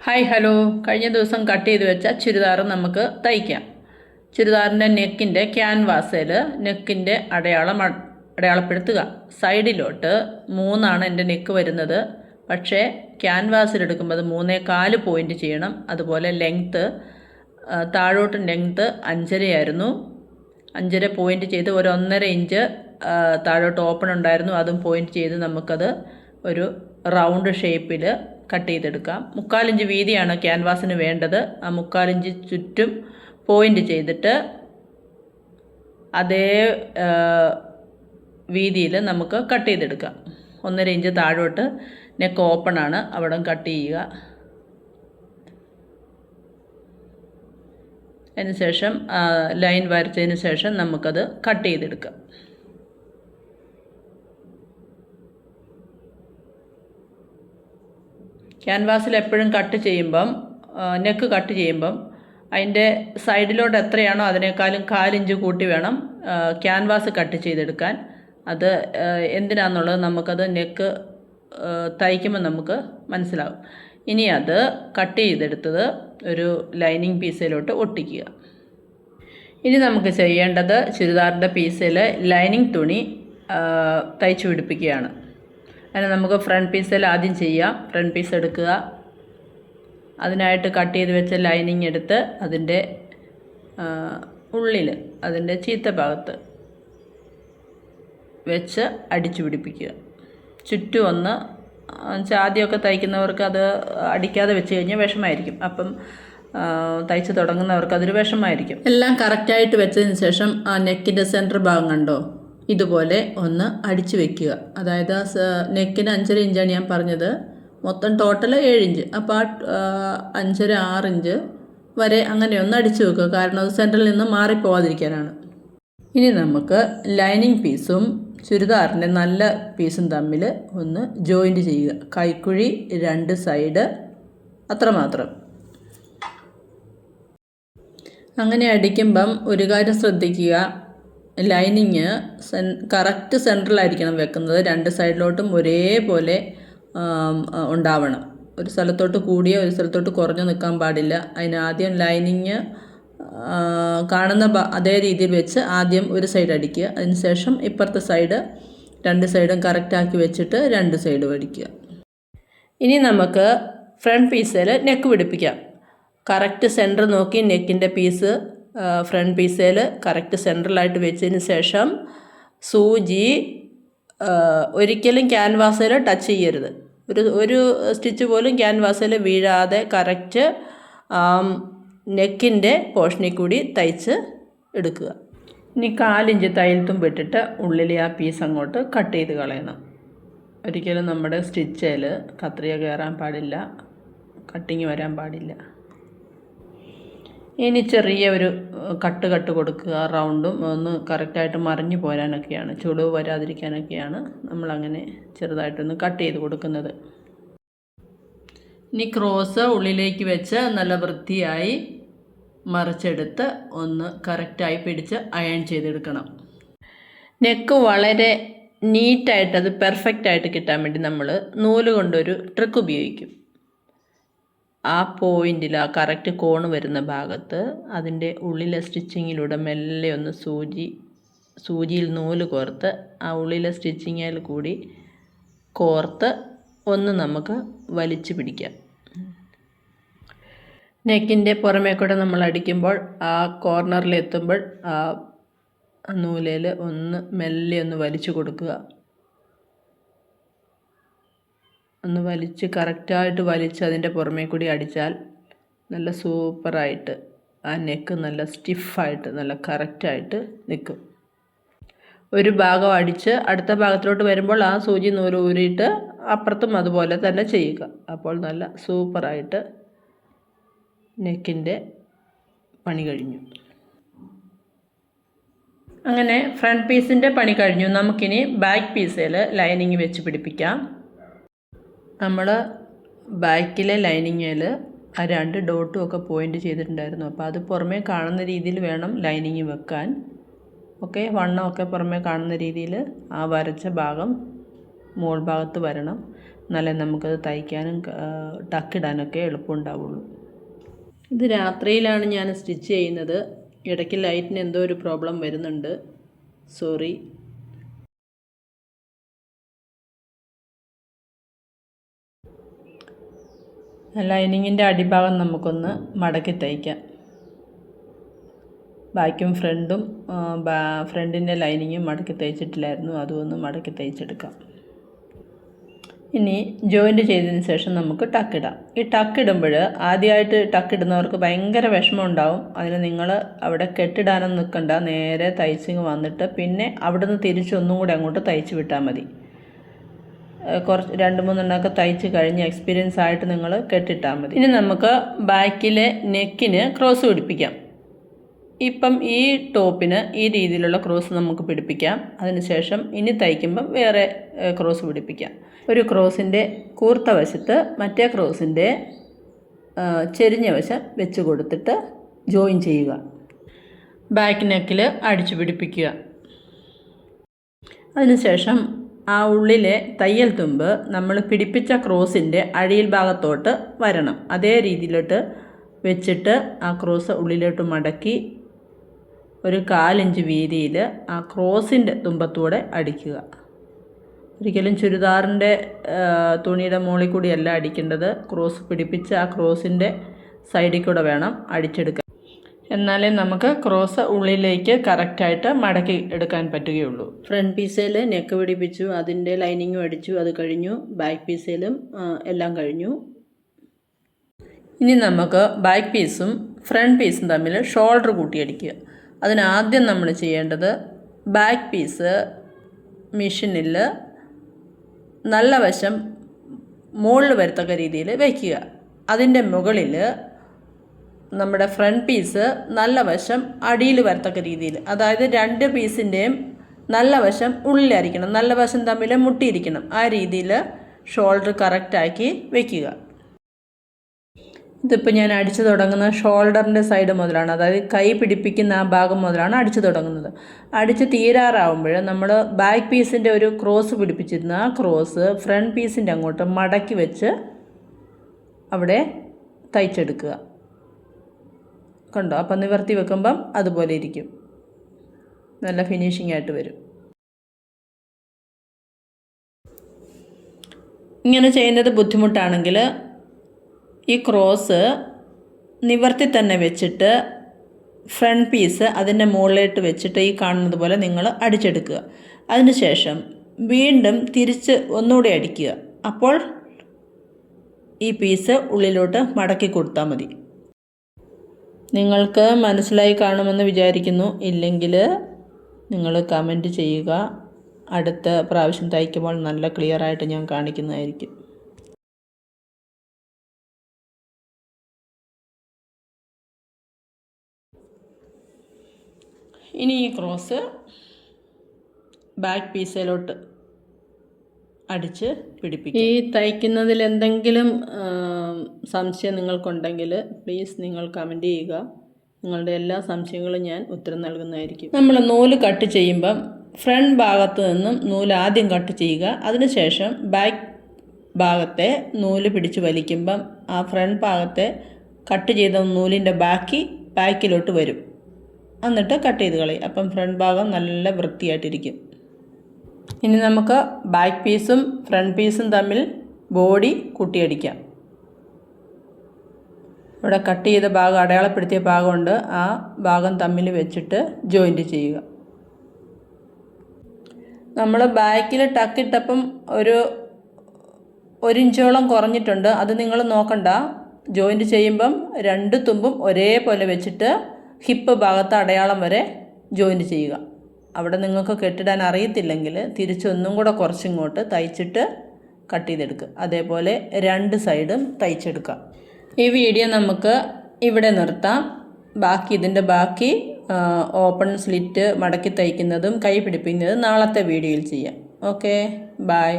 Hi hello. കഴിഞ്ഞ ദിവസം cut ചെയ്ത് വെച്ച ചുരിദാർ നമുക്ക് തയ്ക്കാം. ചുരിദാറിൻ്റെ നെക്കിൻ്റെ ക്യാൻവാസിൽ നെക്കിൻ്റെ അടയാളപ്പെടുത്തുക. സൈഡിലോട്ട് 3 എൻ്റെ നെക്ക് വരുന്നത്. പക്ഷേ ക്യാൻവാസിലെടുക്കുമ്പോൾ അത് 3.25 പോയിൻ്റ് ചെയ്യണം. അതുപോലെ ലെങ്ത്ത് താഴോട്ട് ലെങ്ത്ത് 5.5 5.5 പോയിൻ്റ് ചെയ്ത് ഒരു 1.5 ഇഞ്ച് താഴോട്ട് ഓപ്പൺ ഉണ്ടായിരുന്നു. അതും പോയിൻ്റ് ചെയ്ത് നമുക്കത് ഒരു റൗണ്ട് ഷേപ്പിൽ കട്ട് ചെയ്തെടുക്കാം. 3/4 ഇഞ്ച് വീതിയാണ് ക്യാൻവാസിന് വേണ്ടത്. ആ 3/4 ഇഞ്ച് ചുറ്റും പോയിൻ്റ് ചെയ്തിട്ട് അതേ വീതിയിൽ നമുക്ക് കട്ട് ചെയ്തെടുക്കാം. 1.5 ഇഞ്ച് താഴോട്ട് നെക്ക് ഓപ്പൺ ആണ്, അവിടെ കട്ട് ചെയ്യുക. അതിനുശേഷം ലൈൻ വരച്ചതിന് ശേഷം നമുക്കത് കട്ട് ചെയ്തെടുക്കാം. ക്യാൻവാസിൽ എപ്പോഴും നെക്ക് കട്ട് ചെയ്യുമ്പം അതിൻ്റെ സൈഡിലോട്ട് എത്രയാണോ അതിനേക്കാളും 1/4 ഇഞ്ച് കൂട്ടി വേണം ക്യാൻവാസ് കട്ട് ചെയ്തെടുക്കാൻ. അത് എന്തിനാണെന്നുള്ളത് നമുക്കത് നെക്ക് തയ്ക്കുമ്പോൾ നമുക്ക് മനസ്സിലാവും. ഇനി അത് കട്ട് ചെയ്തെടുത്തത് ഒരു ലൈനിങ് പീസിലോട്ട് ഒട്ടിക്കുക. ഇനി നമുക്ക് ചെയ്യേണ്ടത് ചുരിദാറിൻ്റെ പീസിൽ ലൈനിങ് തുണി തയ്ച്ചു പിടിപ്പിക്കുകയാണ്. അതിന് നമുക്ക് ഫ്രണ്ട് പീസിൽ ആദ്യം ചെയ്യാം. ഫ്രണ്ട് പീസ് എടുക്കുക. അതിനായിട്ട് കട്ട് ചെയ്ത് വെച്ച ലൈനിങ് എടുത്ത് അതിൻ്റെ ഉള്ളിൽ അതിൻ്റെ ചീത്ത ഭാഗത്ത് വെച്ച് അടിച്ചു പിടിപ്പിക്കുക. ചുറ്റും ഒന്ന് ആദ്യമൊക്കെ തയ്ക്കുന്നവർക്ക് അത് അടിക്കാതെ വെച്ച് കഴിഞ്ഞാൽ വിഷമമായിരിക്കും. അപ്പം തയ്ച്ച് തുടങ്ങുന്നവർക്ക് അതൊരു വിഷമമായിരിക്കും. എല്ലാം കറക്റ്റായിട്ട് വെച്ചതിന് ശേഷം ആ നെക്കിൻ്റെ സെൻറ്റർ ഭാഗം കണ്ടോ, ഇതുപോലെ ഒന്ന് അടിച്ചു വെക്കുക. അതായത് നെക്കിന് 5.5 ഇഞ്ചാണ് ഞാൻ പറഞ്ഞത്. മൊത്തം ടോട്ടൽ 7 ഇഞ്ച്. അപ്പോൾ 5.5 6 ഇഞ്ച് വരെ അങ്ങനെ ഒന്ന് അടിച്ചു വെക്കുക. കാരണം അത് സെൻറ്ററിൽ നിന്ന് മാറിപ്പോവാതിരിക്കാനാണ്. ഇനി നമുക്ക് ലൈനിങ് പീസും ചുരിദാറിൻ്റെ നല്ല പീസും തമ്മിൽ ഒന്ന് ജോയിൻറ്റ് ചെയ്യുക. കൈക്കുഴി 2 സൈഡ് അത്രമാത്രം. അങ്ങനെ അടിക്കുമ്പം ഒരു കാര്യം ശ്രദ്ധിക്കുക, ലൈനിങ് കറക്റ്റ് സെൻറ്ററിലായിരിക്കണം വെക്കുന്നത്. 2 സൈഡിലോട്ടും ഒരേപോലെ ഉണ്ടാവണം. ഒരു സ്ഥലത്തോട്ട് കൂടിയോ ഒരു സ്ഥലത്തോട്ട് കുറഞ്ഞോ നിൽക്കാൻ പാടില്ല. അതിനാദ്യം ലൈനിങ് കാണുന്ന അതേ രീതിയിൽ വെച്ച് ആദ്യം ഒരു സൈഡ് അടിക്കുക. അതിനുശേഷം ഇപ്പുറത്തെ സൈഡ് 2 സൈഡും കറക്റ്റാക്കി വെച്ചിട്ട് 2 സൈഡും അടിക്കുക. ഇനി നമുക്ക് ഫ്രണ്ട് പീസിൽ നെക്ക് പിടിപ്പിക്കാം. കറക്റ്റ് സെൻറ്റർ നോക്കി നെക്കിൻ്റെ പീസ് ഫ്രണ്ട് പീസിൽ കറക്റ്റ് സെൻറ്ററിലായിട്ട് വെച്ചതിന് ശേഷം സൂചി ഒരിക്കലും ക്യാൻവാസിൽ ടച്ച് ചെയ്യരുത്. ഒരു സ്റ്റിച്ച് പോലും ക്യാൻവാസിൽ വീഴാതെ കറക്റ്റ് നെക്കിൻ്റെ പോർഷനിൽ കൂടി തയ്ച്ച് എടുക്കുക. ഇനി 1/4 ഇഞ്ച് തയ്യൽ തുമ്പ് ഇട്ടിട്ട് ഉള്ളിലെ ആ പീസ് അങ്ങോട്ട് കട്ട് ചെയ്ത് കളയണം. ഒരിക്കലും നമ്മുടെ സ്റ്റിച്ചിൽ കത്രിക കയറാൻ പാടില്ല, കട്ടിങ് വരാൻ പാടില്ല. ഇനി ചെറിയ ഒരു കട്ട് കൊടുക്കുക. റൗണ്ടും ഒന്ന് കറക്റ്റായിട്ട് മറിഞ്ഞു പോരാനൊക്കെയാണ്, ചുളിവ് വരാതിരിക്കാനൊക്കെയാണ് നമ്മളങ്ങനെ ചെറുതായിട്ടൊന്ന് കട്ട് ചെയ്ത് കൊടുക്കുന്നത്. ഇനി ക്രോസ് ഉള്ളിലേക്ക് വെച്ച് നല്ല വൃത്തിയായി മറിച്ചെടുത്ത് ഒന്ന് കറക്റ്റായി പിടിച്ച് അയൺ ചെയ്തെടുക്കണം. നെക്ക് വളരെ നീറ്റായിട്ട് അത് പെർഫെക്റ്റായിട്ട് കിട്ടാൻ വേണ്ടി നമ്മൾ നൂല് കൊണ്ടൊരു ട്രിക്ക് ഉപയോഗിക്കും. ആ പോയിൻറ്റിൽ ആ കറക്റ്റ് കോണ് വരുന്ന ഭാഗത്ത് അതിൻ്റെ ഉള്ളിലെ സ്റ്റിച്ചിങ്ങിലൂടെ മെല്ലെ ഒന്ന് സൂചിയിൽ നൂല് കോർത്ത് ആ ഉള്ളിലെ സ്റ്റിച്ചിങ്ങിൽ കൂടി കോർത്ത് ഒന്ന് നമുക്ക് വലിച്ചു പിടിക്കാം. നെക്കിൻ്റെ പുറമേ കൂടെ നമ്മൾ അടിക്കുമ്പോൾ ആ കോർണറിലെത്തുമ്പോൾ ആ നൂലിൽ ഒന്ന് മെല്ലെ ഒന്ന് വലിച്ചു കൊടുക്കുക. ഒന്ന് വലിച്ച് കറക്റ്റായിട്ട് വലിച്ച് അതിൻ്റെ പുറമേ കൂടി അടിച്ചാൽ നല്ല സൂപ്പറായിട്ട് ആ നെക്ക് നല്ല സ്റ്റിഫായിട്ട് നല്ല കറക്റ്റായിട്ട് നിൽക്കും. ഒരു ഭാഗം അടിച്ച് അടുത്ത ഭാഗത്തിലോട്ട് വരുമ്പോൾ ആ സൂചി നൂല് ഊരിയിട്ട് അപ്പുറത്തും അതുപോലെ തന്നെ ചെയ്യുക. അപ്പോൾ നല്ല സൂപ്പറായിട്ട് നെക്കിൻ്റെ പണി കഴിഞ്ഞു. അങ്ങനെ ഫ്രണ്ട് പീസിൻ്റെ പണി കഴിഞ്ഞു. നമുക്കിനി ബാക്ക് പീസിൽ ലൈനിങ് വെച്ച് പിടിപ്പിക്കാം. നമ്മൾ ബാക്കിലെ ലൈനിങ്ങിൽ ആ 2 ഡോട്ടും ഒക്കെ പോയിൻ്റ് ചെയ്തിട്ടുണ്ടായിരുന്നു. അപ്പോൾ അത് പുറമേ കാണുന്ന രീതിയിൽ വേണം ലൈനിങ് വെക്കാൻ. ഓക്കെ, വണ്ണമൊക്കെ പുറമേ കാണുന്ന രീതിയിൽ ആ വരച്ച ഭാഗം മോൾ ഭാഗത്ത് വരണം. എന്നാലേ നമുക്കത് തയ്ക്കാനും ടക്കിടാനൊക്കെ എളുപ്പമുണ്ടാവുള്ളൂ. ഇത് രാത്രിയിലാണ് ഞാൻ സ്റ്റിച്ച് ചെയ്യുന്നത്. ഇടയ്ക്ക് ലൈറ്റിന് എന്തോ ഒരു പ്രോബ്ലം വരുന്നുണ്ട്, സോറി. ലൈനിങ്ങിൻ്റെ അടിഭാഗം നമുക്കൊന്ന് മടക്കി തയ്ക്കാം. ബാക്കും ഫ്രണ്ടിൻ്റെ ലൈനിങ്ങും മടക്കി തയ്ച്ചിട്ടില്ലായിരുന്നു, അതും ഒന്ന് മടക്കി തയ്ച്ചെടുക്കാം. ഇനി ജോയിൻ്റ് ചെയ്തതിന് ശേഷം നമുക്ക് ടക്കിടാം. ഈ ടക്കിടുമ്പോൾ ആദ്യമായിട്ട് ടക്കിടുന്നവർക്ക് ഭയങ്കര വിഷമം ഉണ്ടാവും. അതിന് നിങ്ങൾ അവിടെ കെട്ടിടാനൊന്നും നിൽക്കണ്ട, നേരെ തയ്ച്ചിങ് വന്നിട്ട് പിന്നെ അവിടുന്ന് തിരിച്ചൊന്നും കൂടെ അങ്ങോട്ട് തയ്ച്ച് വിട്ടാൽ മതി. കുറച്ച് 2-3 എണ്ണമൊക്കെ തയ്ച്ച് കഴിഞ്ഞ് എക്സ്പീരിയൻസ് ആയിട്ട് നിങ്ങൾ കെട്ടിട്ടാൽ മതി. ഇനി നമുക്ക് ബാക്കിലെ നെക്കിന് ക്രോസ് പിടിപ്പിക്കാം. ഇപ്പം ഈ ടോപ്പിന് ഈ രീതിയിലുള്ള ക്രോസ് നമുക്ക് പിടിപ്പിക്കാം. അതിനുശേഷം ഇനി തയ്ക്കുമ്പം വേറെ ക്രോസ് പിടിപ്പിക്കാം. ഒരു ക്രോസിൻ്റെ കൂർത്ത വശത്ത് മറ്റേ ക്രോസിൻ്റെ ചെരിഞ്ഞ വശം വെച്ച് കൊടുത്തിട്ട് ജോയിൻ ചെയ്യുക. ബാക്ക് നെക്കിൽ അടിച്ചു പിടിപ്പിക്കുക. അതിനുശേഷം ആ ഉള്ളിലെ തയ്യൽ തുമ്പ് നമ്മൾ പിടിപ്പിച്ച ക്രോസിൻ്റെ അടിയിൽ ഭാഗത്തോട്ട് വരണം. അതേ രീതിയിലോട്ട് വെച്ചിട്ട് ആ ക്രോസ് ഉള്ളിലോട്ട് മടക്കി ഒരു 1/4 ഇഞ്ച് വീതിയിൽ ആ ക്രോസിൻ്റെ തുമ്പത്തൂടെ അടിക്കുക. ഒരിക്കലും ചുരിദാറിൻ്റെ തുണിയുടെ മുകളിൽ കൂടിയല്ല അടിക്കേണ്ടത്. ക്രോസ് പിടിപ്പിച്ച് ആ ക്രോസിൻ്റെ സൈഡിൽ കൂടെ വേണം അടിച്ചെടുക്കാൻ. എന്നാലേ നമുക്ക് ക്രോസ് ഉള്ളിലേക്ക് കറക്റ്റായിട്ട് മടക്കി എടുക്കാൻ പറ്റുകയുള്ളൂ. ഫ്രണ്ട് പീസിൽ നെക്ക് പിടിപ്പിച്ചു, അതിൻ്റെ ലൈനിങ്ങും അടിച്ചു, അത് കഴിഞ്ഞു. ബാക്ക് പീസിലും എല്ലാം കഴിഞ്ഞു. ഇനി നമുക്ക് ബാക്ക് പീസും ഫ്രണ്ട് പീസും തമ്മിൽ ഷോൾഡർ കൂട്ടിയടിക്കുക. അതിനാദ്യം നമ്മൾ ചെയ്യേണ്ടത് ബാക്ക് പീസ് മെഷീനിൽ നല്ല വശം മുകളിൽ വരത്തക്ക രീതിയിൽ വയ്ക്കുക. അതിൻ്റെ മുകളിൽ നമ്മുടെ ഫ്രണ്ട് പീസ് നല്ല വശം അടിയിൽ വരത്തക്ക രീതിയിൽ, അതായത് 2 പീസിൻ്റെയും നല്ല വശം ഉള്ളിലായിരിക്കണം, നല്ല വശം തമ്മിൽ മുട്ടിയിരിക്കണം. ആ രീതിയിൽ ഷോൾഡർ കറക്റ്റാക്കി വയ്ക്കുക. ഇതിപ്പോൾ ഞാൻ അടിച്ചു തുടങ്ങുന്ന ഷോൾഡറിൻ്റെ സൈഡ് മുതലാണ്, അതായത് കൈ പിടിപ്പിക്കുന്ന ആ ഭാഗം മുതലാണ് അടിച്ചു തുടങ്ങുന്നത്. അടിച്ച് തീരാറാവുമ്പോൾ നമ്മൾ ബാക്ക് പീസിൻ്റെ ഒരു ക്രോസ് പിടിപ്പിച്ചിരുന്ന ആ ക്രോസ് ഫ്രണ്ട് പീസിൻ്റെ അങ്ങോട്ട് മടക്കി വെച്ച് അവിടെ തയ്ച്ചെടുക്കുക. കണ്ടോ? അപ്പം നിവർത്തി വെക്കുമ്പം അതുപോലെ ഇരിക്കും, നല്ല ഫിനിഷിംഗ് ആയിട്ട് വരും. ഇങ്ങനെ ചെയ്യുന്നത് ബുദ്ധിമുട്ടാണെങ്കിൽ ഈ ക്രോസ് നിവർത്തി തന്നെ വെച്ചിട്ട് ഫ്രണ്ട് പീസ് അതിൻ്റെ മുകളിലോട്ട് വെച്ചിട്ട് ഈ കാണുന്നത് പോലെ നിങ്ങൾ അടിച്ചെടുക്കുക. അതിനുശേഷം വീണ്ടും തിരിച്ച് ഒന്നുകൂടി അടിക്കുക. അപ്പോൾ ഈ പീസ് ഉള്ളിലോട്ട് മടക്കി കൊടുത്താൽ മതി. നിങ്ങൾക്ക് മനസ്സിലായി കാണുമെന്ന് വിചാരിക്കുന്നു. ഇല്ലെങ്കിൽ നിങ്ങൾ കമൻറ്റ് ചെയ്യുക. അടുത്ത പ്രാവശ്യം തയ്ക്കുമ്പോൾ നല്ല ക്ലിയറായിട്ട് ഞാൻ കാണിക്കുന്നതായിരിക്കും. ഇനി ഈ ക്രോസ് ബാക്ക് പീസിലോട്ട് അടിച്ച് പിടിപ്പിക്കുക. ഈ തയ്ക്കുന്നതിൽ എന്തെങ്കിലും സംശയം നിങ്ങൾക്കുണ്ടെങ്കിൽ പ്ലീസ് നിങ്ങൾ കമൻറ്റ് ചെയ്യുക. നിങ്ങളുടെ എല്ലാ സംശയങ്ങളും ഞാൻ ഉത്തരം നൽകുന്നതായിരിക്കും. നമ്മൾ നൂല് കട്ട് ചെയ്യുമ്പം ഫ്രണ്ട് ഭാഗത്ത് നിന്നും നൂല് ആദ്യം കട്ട് ചെയ്യുക. അതിനുശേഷം ബാക്ക് ഭാഗത്തെ നൂല് പിടിച്ച് വലിക്കുമ്പം ആ ഫ്രണ്ട് ഭാഗത്തെ കട്ട് ചെയ്ത നൂലിൻ്റെ ബാക്കിലോട്ട് വരും. എന്നിട്ട് കട്ട് ചെയ്ത് കളയും. അപ്പം ഫ്രണ്ട് ഭാഗം നല്ല വൃത്തിയായിട്ടിരിക്കും. ഇനി നമുക്ക് ബാക്ക് പീസും ഫ്രണ്ട് പീസും തമ്മിൽ ബോഡി കൂട്ടിയടിക്കാം. ഇവിടെ കട്ട് ചെയ്ത ഭാഗം, അടയാളപ്പെടുത്തിയ ഭാഗമുണ്ട്, ആ ഭാഗം തമ്മിൽ വെച്ചിട്ട് ജോയിൻറ്റ് ചെയ്യുക. നമ്മൾ ബാക്കിൽ ടക്കിട്ടപ്പം ഒരു 1 ഇഞ്ചോളം കുറഞ്ഞിട്ടുണ്ട്. അത് നിങ്ങൾ നോക്കണ്ട. ജോയിൻറ്റ് ചെയ്യുമ്പം 2 തുമ്പും ഒരേപോലെ വെച്ചിട്ട് ഹിപ്പ് ഭാഗത്ത് അടയാളം വരെ ജോയിൻറ്റ് ചെയ്യുക. അവിടെ നിങ്ങൾക്ക് കെട്ടിടാൻ അറിയത്തില്ലെങ്കിൽ തിരിച്ചൊന്നും കൂടെ കുറച്ചിങ്ങോട്ട് തയ്ച്ചിട്ട് കട്ട് ചെയ്തെടുക്കുക. അതേപോലെ 2 സൈഡും തയ്ച്ചെടുക്കുക. ഈ വീഡിയോ നമുക്ക് ഇവിടെ നിർത്താം. ഇതിൻ്റെ ബാക്കി ഓപ്പൺ സ്ലിറ്റ് മടക്കി തയ്ക്കുന്നതും കൈ പിടിപ്പിക്കുന്നതും നാളത്തെ വീഡിയോയിൽ ചെയ്യാം. Okay, by.